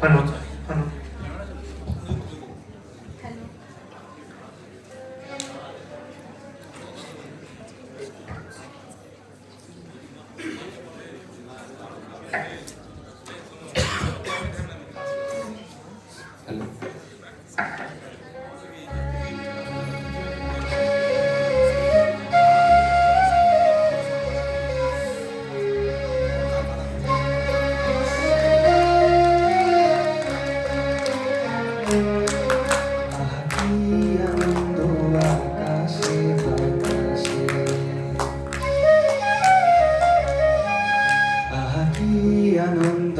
হনুদ হনুদ আনন্দ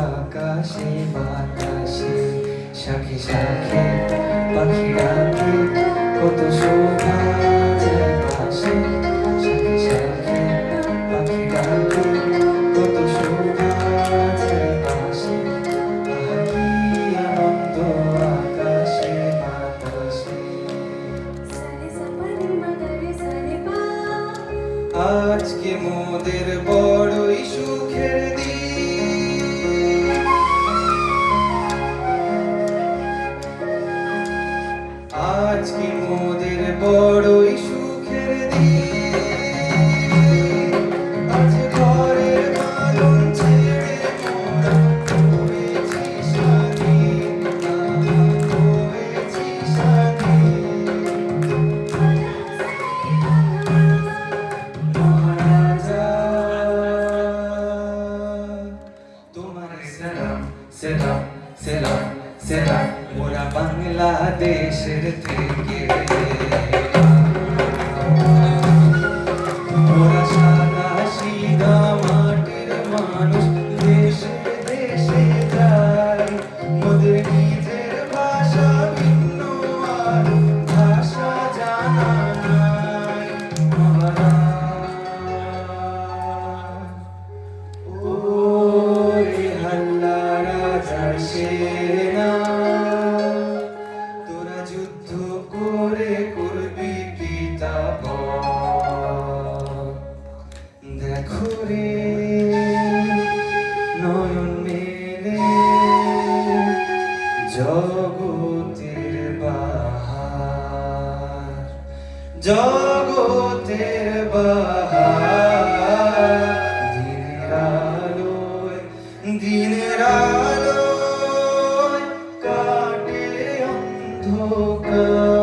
আকাশে বাতাসে শাখে শাখে পাখি ডাকে কত শোভা চারপাশে শাখে শাখে পাখি ডাকে কত শোভা চারপাশে কি আনন্দ আকাশে বাতাসে আজকে মোদের বড়ই সুখের দিন আজকে মোদের বড়ই সুখের দিন আজ ঘরের বাঁধন ছেড়ে মোরা হয়েছি স্বাধীন হয়েছি স্বাধীন সেলাম সেলাম সেলাম ওরা বাংলাদেশের থেকে ওরা সাদা সিধা মাটির মানুষ দেশে দেশে যায় ওদের নিজের ভাষা ভিন্ন আর ভাষা জানা নাই সেনা তোরা যুদ্ধ করে করবি কিতাব দেখো রে নয়ন মেলে জগতের বাহার জগতের বাহার দিনের আলোয় দিনের আলোয় কাটে অন্ধকার